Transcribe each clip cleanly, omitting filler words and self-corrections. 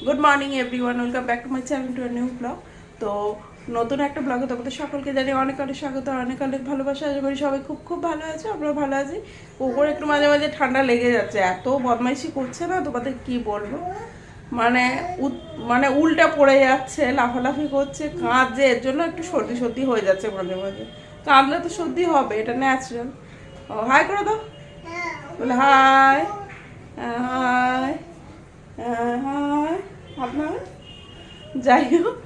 Good morning everyone, welcome back to my channel to a new blog. তো নতুন একটা ব্লগে তোমাদের সকলকে জানিয়ে অনেক অনেক স্বাগত, অনেক অনেক ভালোবাসা। আশা করি সবাই খুব খুব ভালো আছে, আমরা ভালো আছি। ওপর একটু মাঝে মাঝে ঠান্ডা লেগে যাচ্ছে, এত বদমাইশি করছে না, তোমাদের কি বলবো। মানে মানে উল্টা পড়ে যাচ্ছে, লাফালাফি করছে, কাঁদছে, এর জন্য একটু সর্দি সর্দি হয়ে যাচ্ছে মাঝে মাঝে। কাঁদলে তো সর্দি হবে, এটা ন্যাচারাল। ও হাই করে দাও, বলে হাই হাই হাই আপনার। যাই হোক,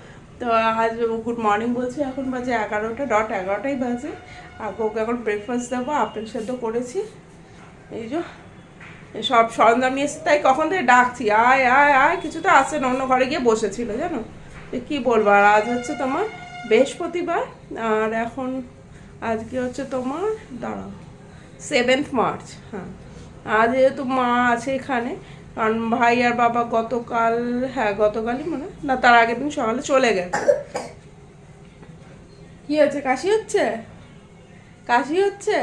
তো আজ গুড মর্নিং বলছি, এখন বাজে 11:11টাই বাজে। আর ওকে এখন ব্রেকফাস্ট দেবো, আপেল সেদ্ধ করেছি, এই যে সব সরঞ্জাম নিয়ে এসে, তাই কখন থেকে ডাকছি আয় আয় আয়, কিছু তো আসছে না, অন্য ঘরে গিয়ে বসেছিল জানো। কি বলবো। আর আজ হচ্ছে তোমার বৃহস্পতিবার, আর এখন আজকে হচ্ছে তোমার দাঁড়াও 7th মার্চ। হ্যাঁ, আজ যেহেতু মা আছে এখানে, কারণ ভাই আর বাবা গতকাল, হ্যাঁ গতকালই মানে না, তার আগের দিন সকালে চলে গেছে। কি হচ্ছে, কাশি হচ্ছে? কাশি হচ্ছে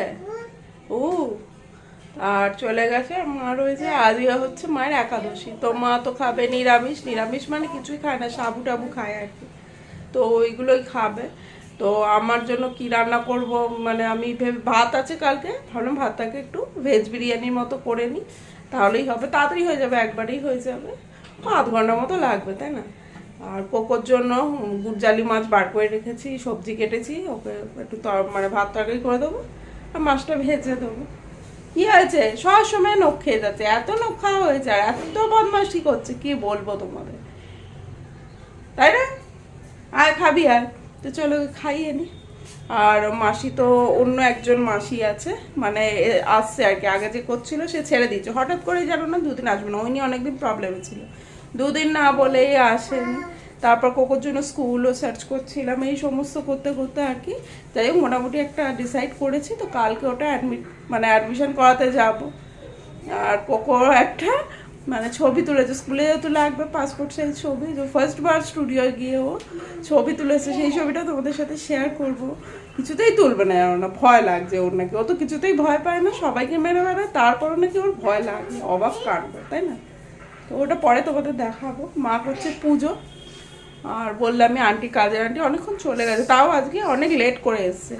ও। আর চলে গেছে, মা রয়েছে। আজকে হচ্ছে মায়ের একাদশী, তো মা তো খাবে নিরামিষ। নিরামিষ মানে কিছুই খায় না, সাবু টাবু খায় আর কি, তো ওইগুলোই খাবে। তো আমার জন্য কি রান্না করব, মানে আমি ভাত আছে কালকে, ভাবলাম ভাতটাকে একটু ভেজ বিরিয়ানির মতো করে নিই, তাহলেই হবে, তাড়াতাড়ি হয়ে যাবে, একবারেই হয়ে যাবে, 5 ঘন্টার মতো লাগবে, তাই না। আর কোকোর জন্য গুড়জালি মাছ বার করে রেখেছি, সবজি কেটেছি, ওকে একটু মানে ভাত তরকারি করে দেবো, আর মাছটা ভেজে দেবো। কি হয়েছে, সব সময় নখ খেয়ে যাচ্ছে, এত নখ খাওয়া হয়েছে, আর এত বদমাশি করছে, কি বলবো তোমাদের, তাই না। আর খাবি আর, তো চলো খাইয়ে নি। আর মাসি তো, অন্য একজন মাসি আছে, মানে আসছে আর কি, আগে যে করছিল সে ছেড়ে দিয়েছে, হঠাৎ করেই জানো না 2 দিন আসবে না, ওই নিয়ে অনেকদিন প্রবলেমে ছিল, 2 দিন না বলেই আসেনি। তারপর কোকোর জন্য স্কুলও সার্চ করছিলাম, এই সমস্ত করতে করতে আর কি। যাই হোক, মোটামুটি একটা ডিসাইড করেছি, তো কালকে ওটা মানে অ্যাডমিশন করাতে যাব। আর কোকো একটা মানে ছবি তুলেছে, স্কুলে যেহেতু লাগবে পাসপোর্ট সাইজ ছবি, যে ফার্স্ট বার স্টুডিও গিয়ে ও ছবি তুলেছে, সেই ছবিটা তোমাদের সাথে শেয়ার করব। কিছুতেই তুলবে না, জানো না, ভয় লাগছে ওর নাকি, ও তো কিছুতেই ভয় পায় না, সবাইকে মেরে বেড়ায়, তারপরও নাকি ওর ভয় লাগে, অবাক কাণ্ড, তাই না। তো ওটা পরে তোমাদের দেখাবো। মা করছে পুজো, আর বললাম আমি আন্টি, কাজের আন্টি অনেকক্ষণ চলে গেছে, তাও আজকে অনেক লেট করে এসছে।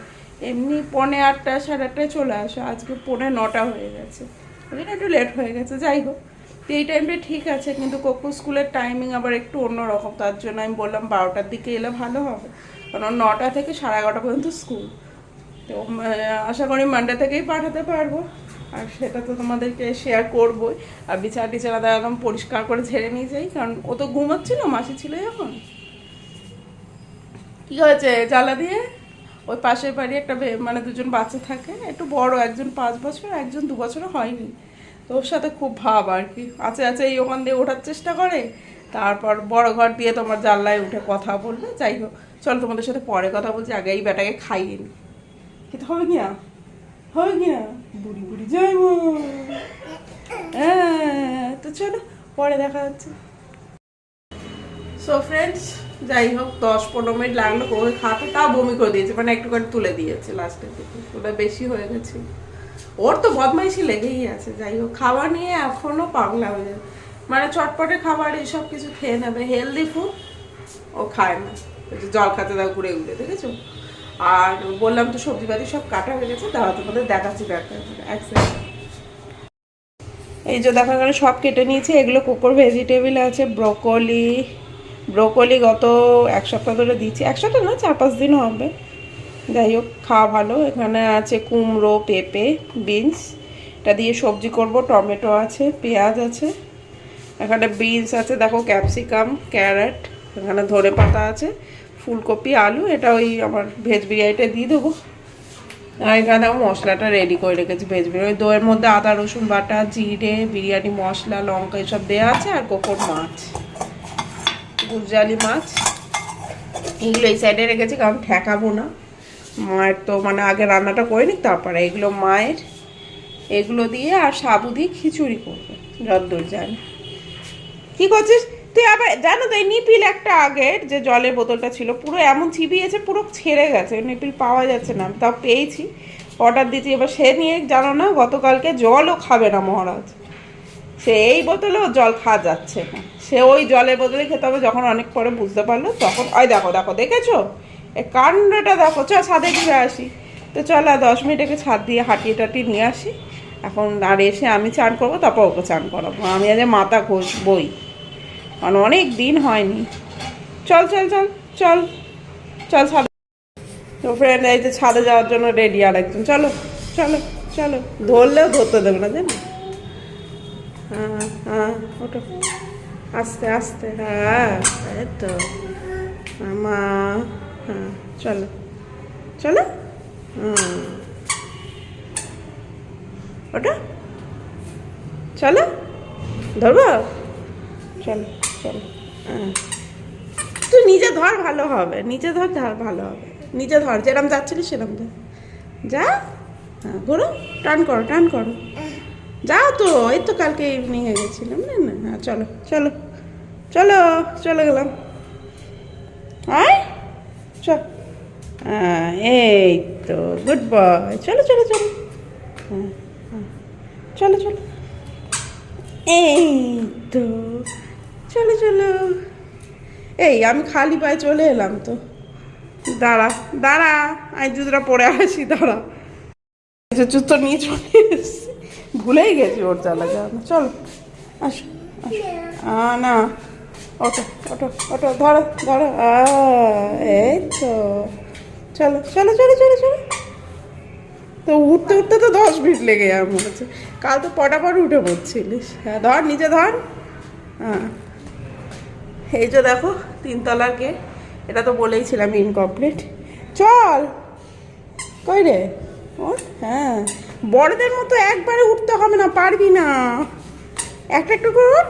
এমনি 8:45 8:30টায় চলে আসে, আজকে 8:45 হয়ে গেছে, ওই জন্য একটু লেট হয়ে গেছে। যাই হোক, তো এই টাইমটা ঠিক আছে, কিন্তু কোকো স্কুলের টাইমিং আবার একটু অন্যরকম, তার জন্য আমি বললাম 12টার দিকে এলে ভালো হবে, কারণ 9টা থেকে 11:30 পর্যন্ত স্কুল। তো আশা করি মানডে থেকেই পাঠাতে পারবো, আর সেটা তো তোমাদেরকে শেয়ার করবোই। আর বিছানা টিছানা একদম পরিষ্কার করে ঝেড়ে নিয়ে যাই, কারণ ও তো ঘুমাচ্ছিল, মাসি ছিল যখন। কি হয়েছে জ্বালা দিয়ে, ওই পাশের বাড়ি একটা মানে 2জন বাচ্চা থাকে, একটু বড়, একজন 5 বছর, একজন 2 বছরও হয়নি, তো ওর সাথে খুব ভাব আর কি, আছে আছে, এই ওখান দিয়ে ওঠার চেষ্টা করে, তারপর বড় ঘর দিয়ে তোমার জানলায় উঠে কথা বলবে। যাই হোক, চলো তোমাদের সাথে পরে কথা বলছি, আগে এই বেটাকে খাইয়ে নি, খেতে হবে কি না, হবে কি না, বুড়ি বুড়ি যাই। হ্যাঁ, তো চলো পরে দেখা যাচ্ছে। সো ফ্রেন্ডস, যাই হোক 10-15 মিনিট লাগলো ওকে খাতে, তাও বমি করে দিয়েছে, মানে একটুখানি তুলে দিয়েছে লাস্টের দিকে, ওটা বেশি হয়ে গেছে। ওর তো বদমাইশি লেগেই আছে। যাই হোক, খাবার নিয়ে এখনো পাগলা হয়ে যায়, মানে চটপটে খাবার এসব কিছু খেয়ে নেবে, হেলদি ফুড ও খায় না, জল খাতে দাও ঘুরে ঘুরে, দেখেছো। আর বললাম তো সবজি বাজি সব কাটা হয়ে গেছে, দাঁড়া তোমাদের দেখাচ্ছি ব্যাপার। এই যে দেখা গেল সব কেটে নিয়েছি, এগুলো কোকোর ভেজিটেবল আছে, ব্রোকলি। ব্রোকলি গত 1 সপ্তাহ ধরে দিচ্ছি, 1 সপ্তাহ না, 4-5 দিন হবে। যাই হোক, খাওয়া ভালো। এখানে আছে কুমড়ো, পেঁপে, বিনস, এটা দিয়ে সবজি করব, টমেটো আছে, পেঁয়াজ আছে, এখানে বিনস আছে, দেখো ক্যাপসিকাম, ক্যারেট, এখানে ধনে পাতা আছে, ফুলকপি, আলু, এটা ওই আমার ভেজ বিরিয়ানিটা দিয়ে দেবো। আর এখানে দেখো মশলাটা রেডি করে রেখেছি ভেজ বিরিয়ানি, দইয়ের মধ্যে আদা রসুন বাটা, জিরে, বিরিয়ানি মশলা, লঙ্কা এসব দেওয়া আছে, আর কোকোর মাছ, গুরজালি মাছ, এগুলো এই সাইডে রেখেছি, কারণ ঠেকাবো না, মায়ের তো মানে আগে রান্নাটা করে নিক, তারপরে এগুলো মায়ের, এগুলো দিয়ে আর সাবু দিয়ে খিচুড়ি করবে যতদূর জানি। কি করছিস তুই আবার, জানো তো এই নিপিল একটা আগের যে জলের বোতলটা ছিল, পুরো এমন চিবিয়েছে, পুরো ছেড়ে গেছে, নিপিল পাওয়া যাচ্ছে না, তাও পেয়েছি, অর্ডার দিচ্ছি, এবার সে নিয়ে জানো না গতকালকে জলও খাবে না মহারাজ, সে এই বোতলেও জল খাওয়া যাচ্ছে না, সে ওই জলের বোতলে খেতে হবে। যখন অনেক পরে বুঝতে পারলো তখন ওই দেখো দেখো দেখেছো এই কাণ্ডটা দেখো। চল ছাদে ঘুরে আসি। তো চল আর 10 মিনিট একে ছাদ দিয়ে হাঁটিয়ে টাটিয়ে নিয়ে আসি এখন। আর এসে আমি চান করবো, তারপর ওকে চান করাবো। আমি আজ মাথা ঘষবই, কারণ অনেক দিন হয়নি। চল চল চল চল চল ছাদে। তো ফ্রেন্ড এই যে ছাদে যাওয়ার জন্য রেডি আর একজন। চলো চলো চলো, ধরলেও ধরতে দেবে না জানো। হ্যাঁ হ্যাঁ ওটো আস্তে আস্তে, হ্যাঁ এই তো মা। হ্যাঁ চলো চলো, ওটা চলো ধরবো। চলো চলো, হ্যাঁ তুই নিজে ধর, ভালো হবে। নিজে ধর, ধর ভালো হবে। নিজে ধর, যেরম যাচ্ছিলি সেরম ধর। যা, হ্যাঁ ঘোরো, টান করো টান করো। যাও তো, এই তো কালকে ইভিনিংয়ে গেছিলাম না না। হ্যাঁ চলো চলো চলো, চলে গেলাম। আয় চল, হ্যাঁ এই তো গুড বয়। চলো চলো চলো, হ্যাঁ হ্যাঁ চলো চলো, এই তো চলো চলো। এই আমি খালি পায়ে চলে এলাম তো। দাঁড়া দাঁড়া, আমি জুতোটা পরে আসি, দাঁড়া। জুতো নিয়ে চলে এসছি, ভুলেই গেছি ওর জ্বালা যাওয়া। চলো আসো আসো, না ওটো ওটো ওটো, ধরো ধরো, এই তো চলো চলো চলো চলো চলো। তো উঠতে উঠতে তো 10 মিনিট লেগে যাবে মনে হচ্ছে। কাল তো পটাপট উঠে পড়ছিলিস। হ্যাঁ ধর, নিচে ধর। হ্যাঁ এই যে দেখো 3 তলার গেট, এটা তো বলেইছিলাম ইনকমপ্লিট। চল কই রে ওঠ। হ্যাঁ বড়দের মতো একবারে উঠতে হবে না, পারবি না, একটা একটু করে উঠ।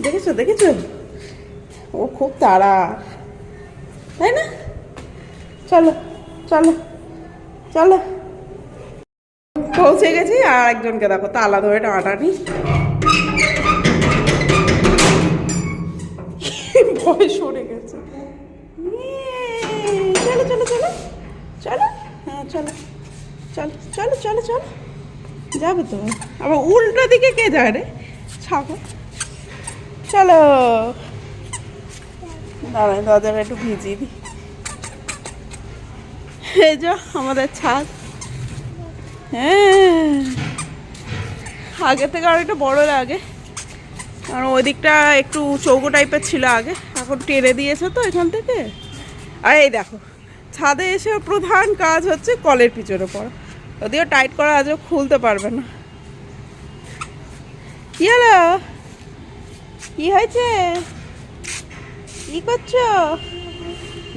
দেখেছো দেখেছো, ও খুব তাড়া, তাই না? চলো চলো চলো, পৌঁছে গেছি। আর একজনকে দেখো তালা ধরে টানাটানি, ভয় সরে গেছে। চলো চলো চলো চলো, হ্যাঁ চলো চলো চলো চলো চলো, যাবে তো। আবার উল্টো দিকে কে যায় রে ছাগল। চলো দাঁড়াই, দরজাটা একটু ভিজিয়ে দিই। এই যে আমাদের ছাদ। হ্যাঁ আগে থেকে আর একটু বড় লাগে, কারণ ওই দিকটা একটু চৌকো টাইপের ছিল আগে, এখন টেনে দিয়েছে তো এখান থেকে। আর এই দেখো ছাদে এসে প্রধান কাজ হচ্ছে কলের পিছনে পড়া, যদিও টাইট করা আজও খুলতে পারবে না। কি হলো, কি হয়েছে, কি করছো?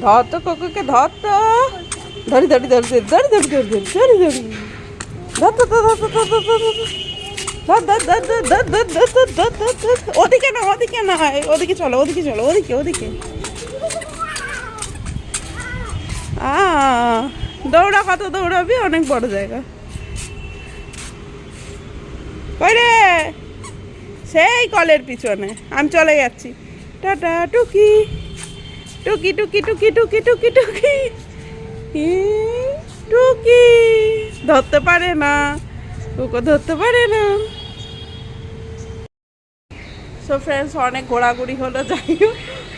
ধর তো কুকুরকে, ধর তো, ধরি ধরি ধরি ধরি ধরি ধরি ধরি ধরি ধরি ধরি, ধর তো ধর তো ধর তো ধর ওদিকে না, ওদিকে না, ওদিকে চলো, ওদিকে চলো, ওদিকে ওদিকে। দৌড়া, কত দৌড়াবি, অনেক বড় জায়গা। কই রে, সেই কলের পিছনে। আমি চলে যাচ্ছি, টাটা। টুকি টুকি টুকি টুকি টুকি টুকি টুকি টুকি, ধরতে পারে না, ওকে ধরতে পারে না। সো ফ্রেন্ডস, অনেক ঘোরাঘুরি হলো, যাই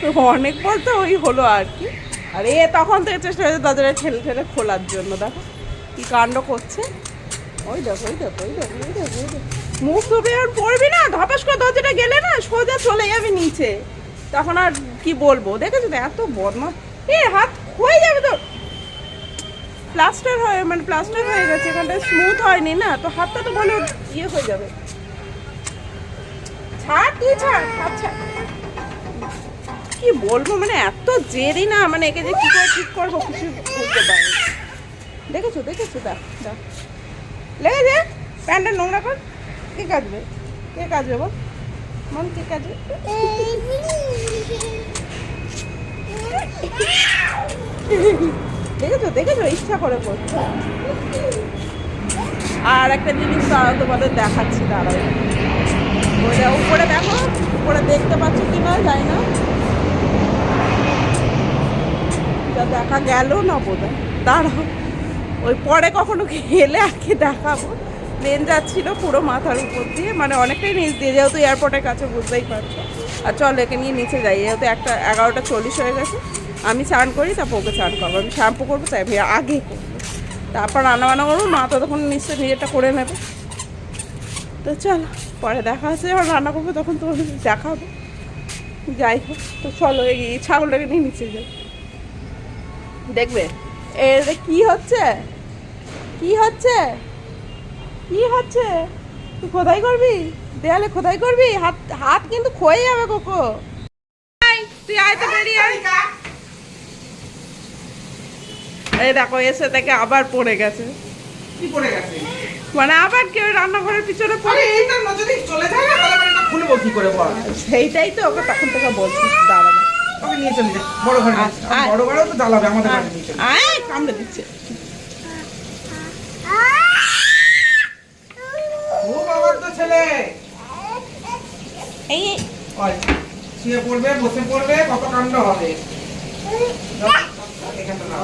হোক অনেক বলতে ওই হলো আর কি। আর এ তখন থেকে চেষ্টা হয়েছে দরজাটা ঠেলে ঠেলে খোলার জন্য। দেখো কি কাণ্ড করছে। ওই দেখো ওই দেখো ওই দেখো ওই দেখো ওই দেখো, মুখ ধুবে আর পড়বি না, ধপাস করে দরজাটা গেলে না সোজা চলে যাবে নিচে, তখন আর কি বলবো। দেখেছো তো এত বদমাশ, হাত হয়ে যাবে তো। প্লাস্টার হয়ে মানে প্লাস্টার হয়ে গেছে, এখানটা স্মুথ হয়নি না, তো হাতটা তো ভালো ইয়ে হয়ে যাবে। ছাড় তুই, ছাড়, আচ্ছা কি বলবো, মানে এত জেদি না, মানে একে যে কি করে ঠিক করবো কিছু বুঝতে পারি। দেখেছো দেখেছো, দেখ দেখ লেগে যে প্যান্টটা নোংরা কর। কে কাচবে, কে কাচবে বল, মন কে কাচবে? দেখেছো দেখেছো, ইচ্ছা করে করছো। আর একটা জিনিস তোমাদের দেখাচ্ছি, দাঁড়াও। ওইটা উপরে দেখো, উপরে দেখতে পাচ্ছ কি না যাই না, দেখা গেল না বোধ হয়। দাঁড়াও, ওই পরে কখনো গেলে আর কি দেখাবো। প্লেন যাচ্ছিল পুরো মাথার উপর দিয়ে, মানে অনেকটাই নিচ দিয়ে, যেহেতু এয়ারপোর্টের কাছে বুঝতেই পারছো। আর চল একে নিয়ে নিচে যাই, যেহেতু 11:40 হয়ে গেছে। আমি স্নান করি, তারপর ওকে স্নান করবো। আমি শ্যাম্পু করবো, তাই আমি আগে করবো, তারপর রান্নাবান্না করবো। মা তো তখন নিশ্চয়ই নিজেরটা করে নেবে। তো চল পরে দেখা হচ্ছে, যখন রান্না করবো তখন তো দেখা হবে। যাই হোক, তো চলো এই ছাগলটাকে নিয়ে নিচে যাই। দেখবে এর কি হচ্ছে, কি হচ্ছে, কি হচ্ছে? তুই খোদাই করবি, দেয়ালে খোদাই করবি? হাত হাত কিন্তু ক্ষয়ে যাবে কোকো। তুই আয় তো, বেরিয়ে আয়। এই দেখো এসে থেকে আবার পড়ে গেছে। কি পড়ে গেছে? মানে আবার কেউ রান্নাঘরের পিছনে পড়ে। এইটা না যদি চলে যায় না তাহলে এটা খুলবো কি করে বল? সেইটাই তো ওকে তখন থেকে বলছি, দাঁড়াবে। ওকে নিয়ে চলে যা বড় ঘরে। বড় ঘরেও তো জ্বালাবে আমাদের বাড়ি নিয়ে চলে। আয়, কামড়ে দিচ্ছে। ও বাবার তো ছেলে। এই ওই শুয়ে পড়বে, বসে পড়বে, কত কাণ্ড হবে। এখানটা না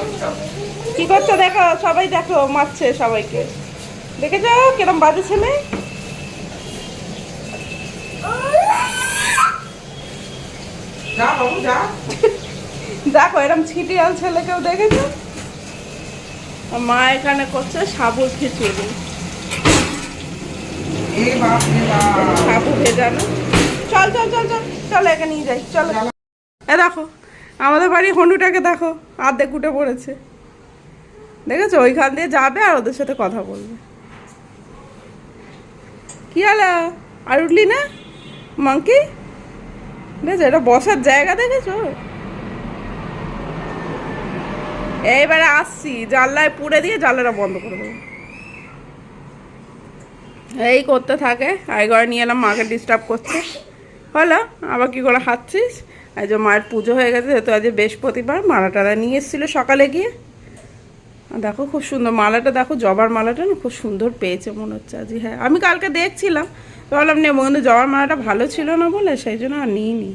কি করছো দেখো, সবাই দেখো, মারছে সবাইকে। দেখেছো কিরম বাজে ছেলে? যা বাবু যা। দেখো এরম ছিটিয়াল ছেলেকেও দেখেছো? মা এখানে করছে সাবুর খিচুড়ি, এ বাপ রে বাপ। সাবু ভেজানো। চল চল চল চল চল, একে নিয়ে যাই, চলো। এ দেখো আমাদের বাড়ি হনুটাকে দেখো, আর্ধেক উঠে পড়েছে। দেখেছো, ওইখান দিয়ে যাবে আর ওদের সাথে কথা বলবে। কি হলো, আর উঠলি না মাংকি? দেখেছো এটা বসার জায়গা, দেখেছো? এইবারে আসছি, জানলায় পুড়ে দিয়ে জানলাটা বন্ধ করে দেবো। এই করতে থাকে, আই ঘরে নিয়ে এলাম, মাকে ডিস্টার্ব করছে। হলো আবার কি করে খাচ্ছিস? আজ মায়ের পুজো হয়ে গেছে, যেহেতু আজ বৃহস্পতিবার, মালা টালা নিয়ে এসেছিলো সকালে গিয়ে। দেখো খুব সুন্দর মালাটা, দেখো জবার মালাটা না খুব সুন্দর পেয়েছে মনে হচ্ছে আজ। হ্যাঁ আমি কালকে দেখছিলাম, তো বললাম নেবো, কিন্তু জবার মালাটা ভালো ছিল না বলে সেই জন্য আর নিইনি।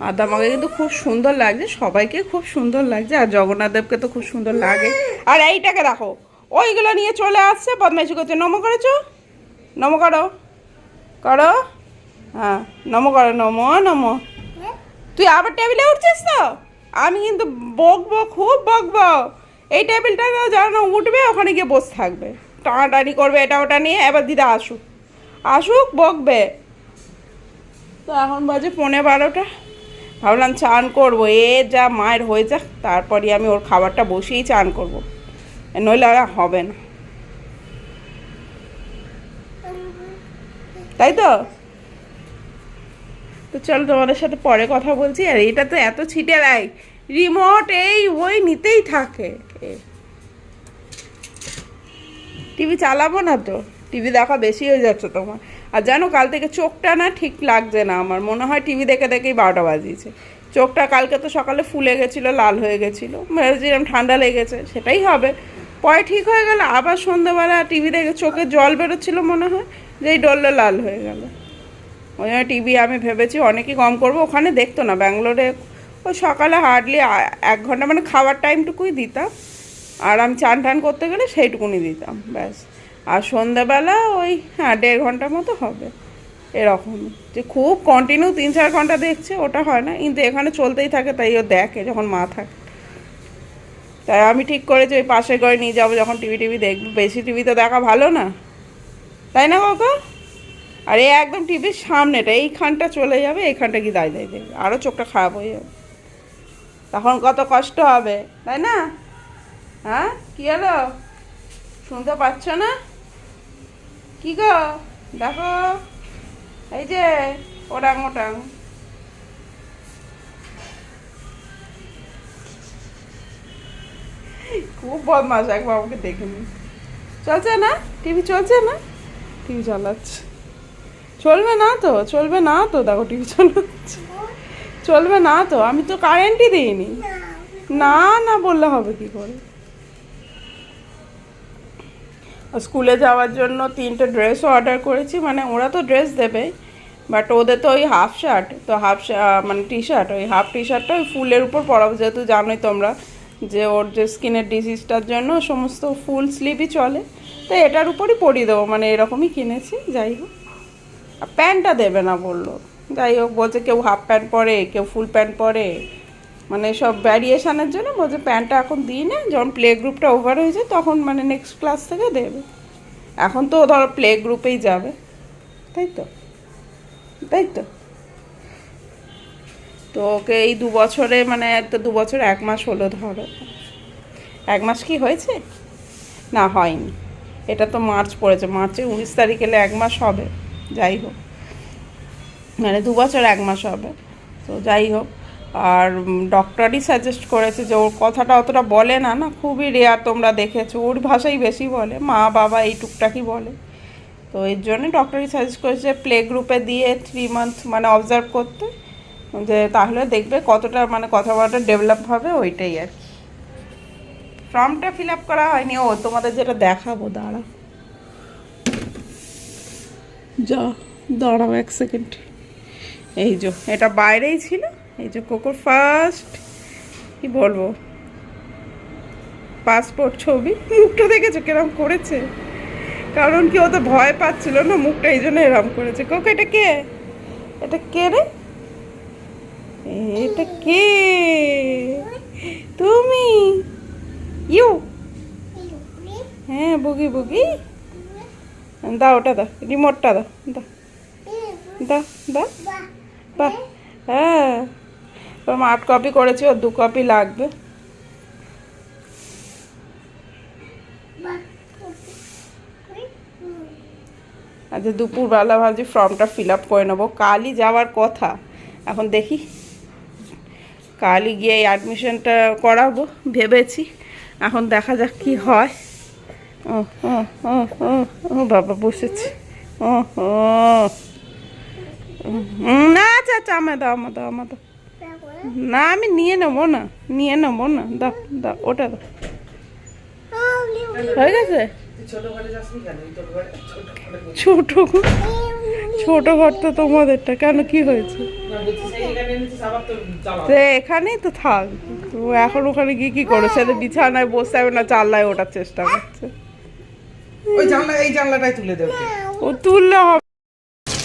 আর আমাকে কিন্তু খুব সুন্দর লাগছে, সবাইকে খুব সুন্দর লাগছে, আর জগন্নাথ দেবকে তো খুব সুন্দর লাগে। আর এইটাকে দেখো, ওইগুলো নিয়ে চলে আসছে, বদমাইশি করছে। নমো করেছো, নমো করো, করো, হ্যাঁ নমো করো, নমো নমো। তুই আবার টেবিলে উঠছিস তো, আমি কিন্তু বকবো, খুব বকবো। এই টেবিলটা যারা উঠবে ওখানে গিয়ে বসে থাকবে, টানাটানি করবে এটা ওটা নিয়ে। এবার দিদা আসুক, আসুক বকবে। তো এখন বাজে 11:15। ভাবলাম চান করবো, এ যা মায়ের হয়ে যাক, তারপরই আমি ওর খাবারটা বসিয়েই চান করবো, নইলে আর হবে না, তাই তো। তো চলো তোমাদের সাথে পরে কথা বলছি। আর এটা তো এত ছিটে দেয়, রিমোট এই ওই নিতেই থাকে। টিভি চালাবো না তো, টিভি দেখা বেশি হয়ে যাচ্ছে তোমার। আর জানো কাল থেকে চোখটা না ঠিক লাগছে না, আমার মনে হয় টিভি দেখে দেখেই 12টা বাজিয়েছে। চোখটা কালকে তো সকালে ফুলে গেছিলো, লাল হয়ে গেছিলো, ভেবেছিলাম ঠান্ডা লেগেছে, সেটাই হবে। পরে ঠিক হয়ে গেল, আবার সন্ধ্যাবেলা টিভি দেখে চোখে জল বেরোচ্ছিলো, মনে হয় যেই ডললে লাল হয়ে গেল। ওই জন্য টিভি আমি ভেবেছি অনেকই কম করবো। ওখানে দেখতো না ব্যাঙ্গালোরে, ওই সকালে হার্ডলি 1 ঘন্টা, মানে খাওয়ার টাইমটুকুই দিতাম, আর আমি চান টান করতে গেলে সেইটুকুনি দিতাম ব্যাস। আর সন্ধ্যাবেলা ওই 1.5 ঘন্টার মতো হবে, এরকম। যে খুব কন্টিনিউ 3-4 ঘন্টা দেখছে ওটা হয় না, কিন্তু এখানে চলতেই থাকে, তাই ও দেখে যখন মা থাকে। তাই আমি ঠিক করেছি ওই পাশের ঘরে নিয়ে যাবো যখন টিভি দেখবো। বেশি টিভি তো দেখা ভালো না, তাই না কাকা? আর এই একদম টিভির সামনেটা, এইখানটা চলে যাবে, এইখানটা কি দায় দেখবে, আরও চোখটা খারাপ হয়ে যাবে, তখন কত কষ্ট হবে, তাই না? হ্যাঁ কি হলো, শুনতে পাচ্ছ না? কি গো দেখো, এই যে ওটাং ওটাং। খুব বদমাস, একবার আমাকে দেখে নি। চলছে না টিভি, চলছে না টিভি, চালাচ্ছে। চলবে না তো, চলবে না তো, দেখো টিভি চালাচ্ছে, চলবে না তো, আমি তো কারেন্টই দিইনি। না না বললে হবে কি করে। স্কুলে যাওয়ার জন্য 3টে ড্রেসও অর্ডার করেছি, মানে ওরা তো ড্রেস দেবে, বাট ওদের তো ওই হাফ শার্ট, তো হাফ মানে টি শার্ট, ওই হাফ টি শার্টটা ওই ফুলের উপর পরাবো, যেহেতু জানোই তোমরা যে ওর যে স্কিনের ডিজিজটার জন্য সমস্ত ফুল স্লিভই চলে, তো এটার উপরই পরিয়ে দেবো, মানে এরকমই কিনেছি। যাই হোক, আর প্যান্টটা দেবে না বললো। যাই হোক, বলছে কেউ হাফ প্যান্ট পরে, কেউ ফুল প্যান্ট পরে, মানে সব ভ্যারিয়েশানের জন্য বলছে প্যান্টটা এখন দিই না, যখন প্লে গ্রুপটা ওভার হয়ে যায় তখন মানে নেক্সট ক্লাস থেকে দেবে। এখন তো ধরো প্লে গ্রুপেই যাবে, তাই তো, তাই তো। তো ওকে এই 2 বছরে, মানে তো 2 বছর 1 মাস হলো ধরো। 1 মাস কি হয়েছে? না, হয়নি। এটা তো মার্চ পড়েছে, মার্চের 19 তারিখ এলে 1 মাস হবে। যাই হোক, মানে 2 বছর 1 মাস হবে। তো যাই হোক, আর ডক্টরই সাজেস্ট করেছে যে ওর কথাটা অতটা বলে না, না খুবই রেয়ার, তোমরা দেখেছো, ওর ভাষাই বেশি বলে, মা বাবা এই টুকটাকই বলে। তো এর জন্যই ডক্টরই সাজেস্ট করেছে প্লে গ্রুপে দিয়ে 3 মান্থ মানে অবজার্ভ করতে, যে তাহলে দেখবে কতটা মানে কথাবার্তা ডেভেলপ হবে, ওইটাই আর কি। ফর্মটা ফিল আপ করা হয়নি। ও তোমাদের যেটা দেখাবো, দাঁড়াও 1 সেকেন্ড। এই যে এটা বাইরেই ছিল, এই যে কোকোর ফার্স্ট কি বলবো পাসপোর্ট ছবি। মুখটা দেখেছো কিরম করেছে? কারণ কি, ও তো ভয় পাচ্ছিল না মুখটা, এই জন্য এরম করেছে। কোকো এটা কে? এটা কে রে? এটা কে? তুমি? ইউ? হ্যাঁ, বুগি বুগি। দাও ওটা, দাও রিমোটটা, দাও দাও দাও দাও। বাহ, হ্যাঁ, ওর 8 কপি করেছি, ওর 2 কপি লাগবে। আচ্ছা, দুপুরবেলা ভাবছি ফর্মটা ফিল আপ করে নেবো, কালই যাওয়ার কথা। এখন দেখি কালই গিয়ে অ্যাডমিশনটা করাবো ভেবেছি, এখন দেখা যাক কি হয়। ও ও ও ও ও বাবা বসেছি। ও ও না, আচ্ছা আচ্ছা, আমায় দাও, আমায় দাও। না, আমি নিয়ে নেবো না, দাও দাও, ওটা দাও। হয়ে গেছে? ছোট ঘর তো তোমাদেরটা, কেন কি হয়েছে? এখানেই তো থাক। তো এখন ওখানে গিয়ে কি করো? সেটা বিছানায় বসতে হবে না, জানলায় ওঠার চেষ্টা করছে। ওই জানলা, এই জানলাটাই তুলে দেবে। ও তুললে হবে।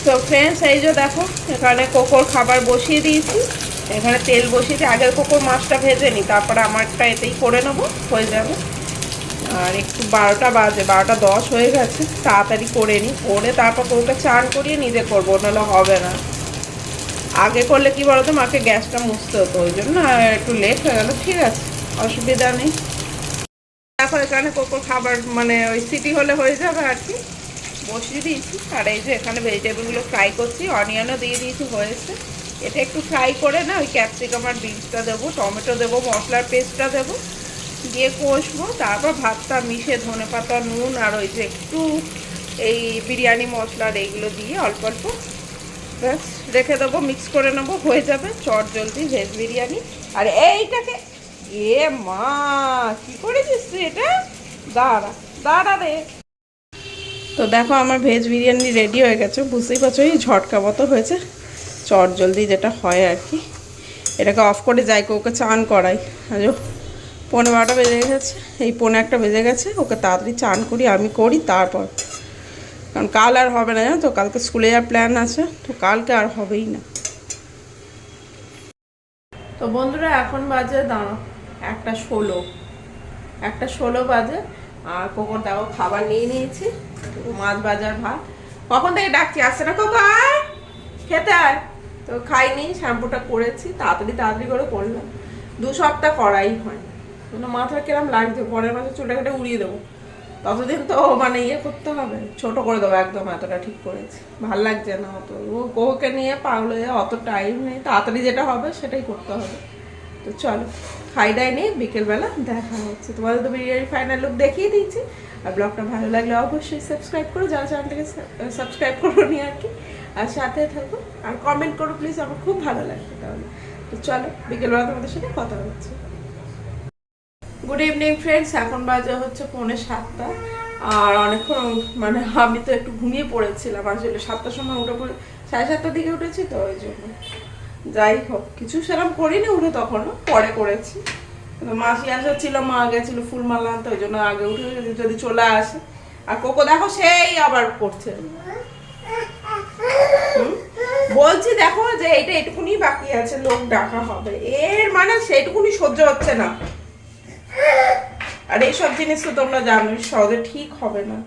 তো ফ্রেন্ডস, এই যে দেখো, এখানে কোকোর খাবার বসিয়ে দিয়েছি, এখানে তেল বসিয়েছি। আগে কোকোর মাছটা ভেজে নিই, তারপরে আমারটা এতেই করে নেবো, হয়ে যাবে। আর একটু 12টা বাজে, 12টা 10 হয়ে গেছে, তাড়াতাড়ি করে নিই, করে তারপর ওকে চান করিয়ে নিজে করবো, নাহলে হবে না। আগে করলে কি বলতো, মাকে গ্যাসটা মুছতে হতো, ওই জন্য একটু লেট হয়ে গেল। ঠিক আছে, অসুবিধা নেই। দেখো এখানে কোকোর খাবার মানে ওই সিটি হলে হয়ে যাবে আর কি, বসিয়ে দিয়েছি। আর এই যে এখানে ভেজিটেবলগুলো ফ্রাই করছি, অনিয়নও দিয়ে দিয়েছি, হয়েছে। এটা একটু ফ্রাই করে না, ওই ক্যাপসিকাম আর বিনসটা দেবো, টমেটো দেবো, মশলার পেস্টটা দেবো, দিয়ে কষবো। তারপর ভাতটা মিশে ধনেপাতা, নুন আর ওই যে একটু এই বিরিয়ানি মশলার এইগুলো দিয়ে অল্প অল্প ব্যাস রেখে দেবো, মিক্স করে নেবো, হয়ে যাবে চট জলদি ভেজ বিরিয়ানি। আর এইটাকে, এ মা কি করেছিস তুই এটা? দাঁড়া রে। তো দেখো আমার ভেজ বিরিয়ানি রেডি হয়ে গেছে, বুঝতেই পারছো, এই ঝটকা মতো হয়েছে, চট জলদি যেটা হয় আর কি। এটাকে অফ করে যাই, ওকে চান করাই। আজ 11:15 বেজে গেছে, এই 11:45 বেজে গেছে, ওকে তাড়াতাড়ি চান করি, আমি করি তারপর, কারণ কাল আর হবে না, জানো তো, কালকে স্কুলে যাওয়ার প্ল্যান আছে, তো কালকে আর হবেই না। তো বন্ধুরা, এখন বাজে দাঁড়ো 1:16 বাজে। আর কোকোর দেখো খাবার নিয়ে নিয়েছি, মাছ ভাজার ভাত। কখন থেকে ডাকছি, আসছে না কোকো, আয় খেতে আয়। তো খাইনি, শ্যাম্পুটা করেছি, তাড়াতাড়ি করে করলাম, 2 সপ্তাহ করাই হয়। মাথা কিরম লাগছে, পরের মাসে চুলটা কেটে উড়িয়ে দেবো, ততদিন তো মানে ইয়ে করতে হবে, ছোট করে দেবো একদম, এতটা ঠিক করেছি, ভাল লাগছে না অত, কোকে নিয়ে পাগল হয়ে অত টাইম নেই, তাড়াতাড়ি যেটা হবে সেটাই করতে হবে। তো চলো খাই দাই নেই, বিকেলবেলা দেখা হচ্ছে। তোমাদের তো বিরিয়ানি ফাইনাল লুক দেখিয়ে দিয়েছি। আর ব্লগটা ভালো লাগলে অবশ্যই সাবস্ক্রাইব করো, যারা চ্যানেলটাকে সাবস্ক্রাইব করো নি আর কি, আর সাথে থাকো, আর কমেন্ট করো প্লিজ, আমার খুব ভালো লাগবে। তাহলে তো চলো বিকেলবেলা তোমাদের সাথে কথা হচ্ছে। গুড ইভিনিং ফ্রেন্ডস, এখন বাজে হচ্ছে 6:45। আর অনেকক্ষণ মানে আমি তো একটু ঘুমিয়ে পড়েছিলাম, আসলে 7টার সময় উঠে পড়ে, 7:30টার দিকে উঠেছি, তো ওই জন্য। যাই হোক, কিছু সেরকম করিনি উঠে, তখনও পরে করেছি। কিন্তু মাসি আসা ছিল, মা গেছিল ফুলমালা আনতে, ওই জন্য আগে উঠে গেছে, যদি চলে আসে। আর কোকো দেখো সেই আবার করছে। বলছি দেখো যে এটা এটুকুনি বাকি আছে, লোক ডাকা হবে, এর মানে সেইটুকুনি সহ্য হচ্ছে না। আর এইসব জিনিস তো তোমরা জানো সহজে ঠিক হবে না,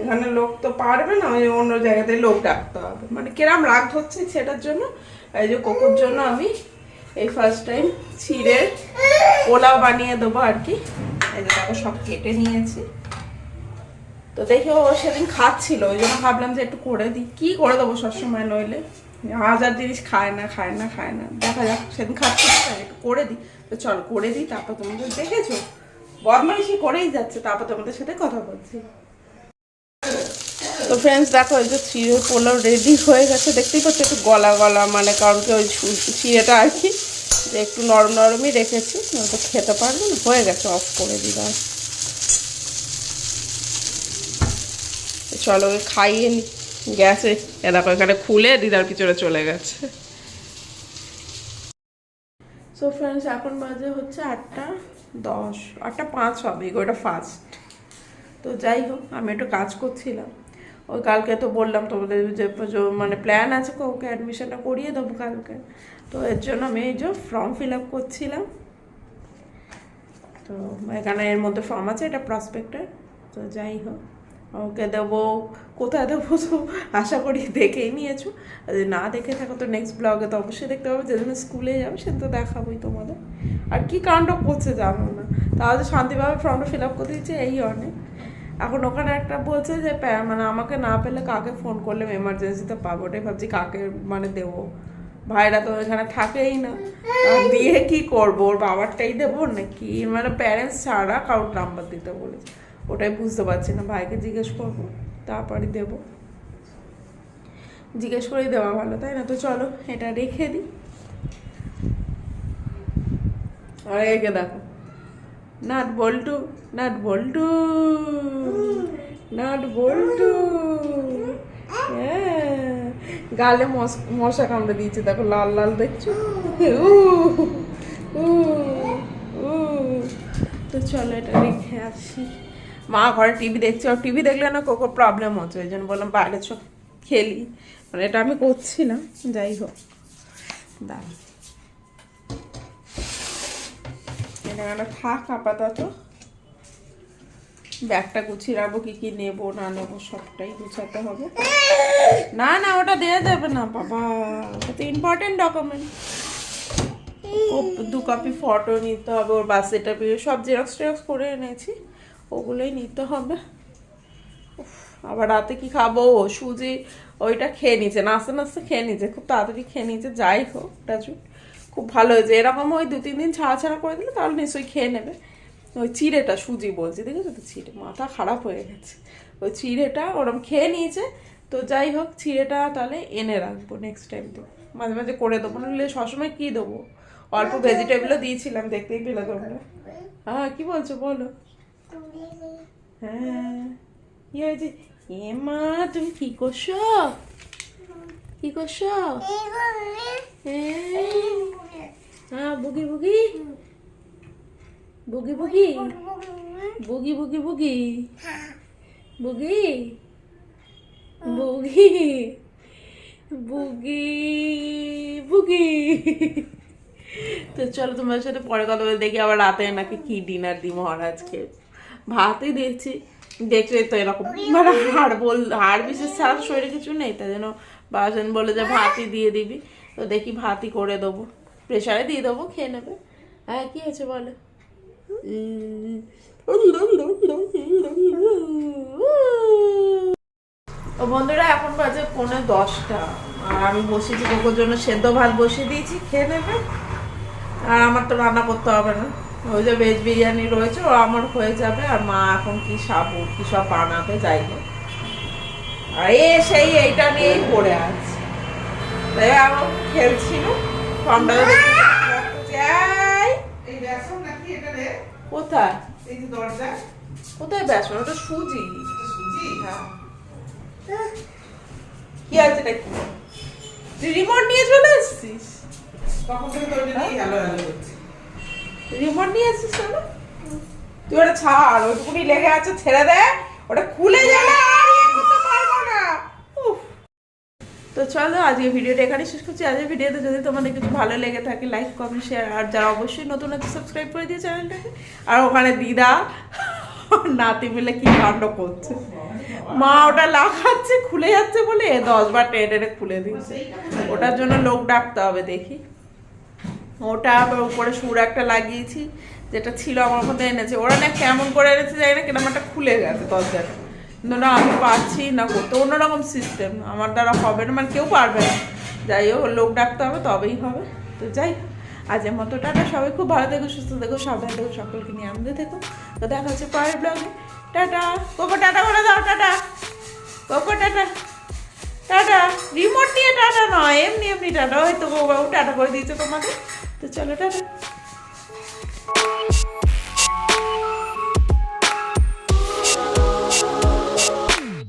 এখানে লোক তো পারবে না, ওই অন্য জায়গাতে লোক ডাকতে হবে। মানে কিরম রাগ হচ্ছে সেটার জন্য। এই যে কোকোর জন্য আমি এই ফার্স্ট টাইম ছিঁড়ে পোলাও বানিয়ে দেবো আর কি। এই যে দেখো সব কেটে নিয়েছি। তো দেখি ও সেদিন খাচ্ছিল, ওই জন্য ভাবলাম যে একটু করে দিই। কি করে দেবো সবসময়, নইলে হাজার জিনিস খায় না। দেখা যাক, সেদিন খাচ্ছিল একটু করে দিই। তো চল করে দিই, তারপর তোমাদের দেখেছো বদমাইশি করেই যাচ্ছে, তারপর তোমাদের সাথে কথা বলছি। তো ফ্রেন্ডস দেখো, এই যে চিড়ের পোলাও রেডি হয়ে গেছে, দেখতেই পাচ্ছ একটু গলা গলা, মানে কারণ কি ওই চিড়েটা আর কি যে একটু নরম নরমই রেখেছি, তো খেতে পারবে না। হয়ে গেছে, অফ করে দিলাম। চলো ওই খাইয়ে নি গ্যাসে। এ দেখো এখানে খুলে দিদার পিছনে চলে গেছে। সো ফ্রেন্ডস এখন বাজে হচ্ছে 8:10, 8:05 হবে, ওটা ফার্স্ট। তো যাই হোক, আমি একটু কাজ করছিলাম। ওই কালকে তো বললাম তোমাদের যে মানে প্ল্যান আছে ওকে অ্যাডমিশনটা করিয়ে দেবো কালকে। তো এর জন্য আমি এই যে ফর্ম ফিল আপ করছিলাম। তো এখানে এর মধ্যে ফর্ম আছে, এটা প্রসপেক্টের। তো যাই হোক, ওকে দেবো, কোথায় দেবো তো আশা করি দেখেই নিয়েছো। যদি না দেখে থাকো তো নেক্সট ব্লগে তো অবশ্যই দেখতে পাবো, যেদিন স্কুলে যাবে সেদিন তো দেখাবোই তোমাদের। আর কি কাণ্ড করছে জানো না, তাহলে শান্তিভাবে ফর্মটা ফিল আপ করে দিচ্ছে, এই অনেক। এখন ওখানে একটা বলছে যে মানে আমাকে না পেলে কাকে ফোন করলে এমার্জেন্সিতে পাবো, ওটাই ভাবছি কাকে মানে দেবো। ভাইরা তো এখানে থাকেই না, দিয়ে কি করবো, ওর বাবারটাই দেবো নাকি, মানে প্যারেন্টস ছাড়া কারোর নাম্বার দিতে বলেছে, ওটাই বুঝতে পারছি না। ভাইকে জিজ্ঞেস করবো, তারপরে দেবো। জিজ্ঞেস করেই দেওয়া ভালো, তাই না? তো চলো এটা রেখে দিই। আর একে দেখো, নাট বল্টু, নাট বল্টু, নাট বল্টু, হ্যাঁ, গালে মশা কামড়ে দিয়েছে, দেখো লাল লাল দেখছো। তো চলো এটা রেখে আসি। মা ঘরে টিভি দেখছে, আর টিভি দেখলে না কোকো প্রবলেম হচ্ছে, ওই জন্য বললাম বাইরে চো খেলি। মানে এটা আমি করছি না, যাই হোক দাঁড়া, এটা থাক আপাতত। ব্যাগটা গুছিয়ে রাখবো, কি কি নেবো না নেবো সবটাই গুছাতে হবে। না না ওটা দেওয়া যাবে না বাবা, ওটা তো ইম্পর্টেন্ট ডকুমেন্ট। 2 কপি ফটো নিতে হবে, ওর বার্থ সার্টিফিকেট সব জেরক্স করে এনেছি, ওগুলোই নিতে হবে। আবার রাতে কি খাবো, সুজি ওইটা খেয়ে নিচ্ছে, নাচতে নাচতে খেয়ে নিচ্ছে, খুব তাড়াতাড়ি খেয়ে নিচ্ছে। যাই হোক রাজু, খুব ভালো হয়েছে। এরকম ওই 2-3 দিন ছাড়া করে দিলে তাহলে নিশ্চয়ই খেয়ে নেবে। ওই চিড়েটা সুজি বলছি, দেখেছো তো, চিড়ে, মাথা খারাপ হয়ে গেছে। ওই চিড়েটা ওরম খেয়ে নিয়েছে। তো যাই হোক, চিড়েটা তাহলে এনে রাখবো, নেক্সট টাইম তো মাঝে মাঝে করে দেবো, নাহলে সবসময় কী দেবো। অল্প ভেজিটেবলও দিয়েছিলাম, দেখতেই পেলে তোমরা। হ্যাঁ কি বলছো বলো। হ্যাঁ কি হয়েছে, এ মা তুমি কি করছো, কি করছো? হ্যাঁ বুগি বুগি বুগি বুগি বুগি বুগি বুগি বুগি বুগি বুগি বুগি। তো চলো তোমার সাথে পরে কথা বলে, দেখি আবার রাতে নাকি কি ডিনার দিই মহারাজকে। ভাতই দিয়েছি, দেখলে তো এরকম মানে হাড় বিশেষ ছাড়া শরীরে কিছু নেই, তাই জন্য বাসন বলে যে ভাতই দিয়ে দিবি। তো দেখি ভাতই করে দেবো, প্রেশারে দিয়ে দেবো, খেয়ে নেবে। হ্যাঁ কি হয়েছে বলো। ও বন্ধুরা, এখন বাজে 9:45, আর আমি বসেছি কোকোর জন্য সেদ্ধ ভাত বসিয়ে দিয়েছি, খেয়ে নেবে। আর আমার তো রান্না করতে হবে না, ওই যে ভেজ বিরিয়ানি রয়েছে, ও আমার হয়ে যাবে। আর মা এখন কি সাবু কি সব বানাতে যাই হোক, আর সেই এইটা নিয়েই পড়ে আছে। তাই আমার খেলছিল ফর্মটা কোথায়, কোথায় বেসন, ওটা সুজি। হ্যাঁ কি আছে নাকি, তুই রিমোট নিয়ে চলে এসছিস? রিমোট নিয়ে এসেছিস না? তুই ওটা ছাড়, ওইটুকুনি লেগে আছে, ছেড়ে দে, ওটা খুলে গেলে আর ইয়ে করতে পারবো না। উফ। তো চলো আজকে ভিডিওটা এখানে শেষ করছি। আজকের ভিডিওতে যদি তোমাদের কিছু ভালো লেগে থাকে লাইক কমেন্ট শেয়ার, আর যারা অবশ্যই নতুন আছে সাবস্ক্রাইব করে দিয়ে চ্যানেলটাকে। আর ওখানে দিদা নাতি মিলে কি কাণ্ড করছে, মা ওটা লাগাচ্ছে খুলে যাচ্ছে বলে 10 বার টেনে টেনে খুলে দিচ্ছে। ওটার জন্য লোক ডাকতে হবে দেখি। ওটা আবার উপরে সুর একটা লাগিয়েছি, যেটা ছিল আমার মধ্যে এনেছে, ওরা না কেমন করে এনেছে জানি না, কিরকম একটা খুলে গেছে দরজাটা। কিন্তু না আমি পারছি না করতে, অন্যরকম সিস্টেম, আমার দ্বারা হবে না, মানে কেউ পারবে না। যাই হোক লোক ডাকতে হবে তবেই হবে। তো যাই হোক, আজের মতো টাটা, সবাই খুব ভালো থেকো, সুস্থ থেকো, সাবধানে থেকো, সকলকে নিয়ে আনন্দে থেকো। তো দেখা হচ্ছে পরের ব্লগে। টাটা। কোকো টাটা করে দাও, tata. Cocoa tata. Tata. Remote নিয়ে টাটা নয়, এমনি এমনি টাটা। হয়তো বাবু টাটা করে দিয়েছে তোমাদের। তো চলো টাটা।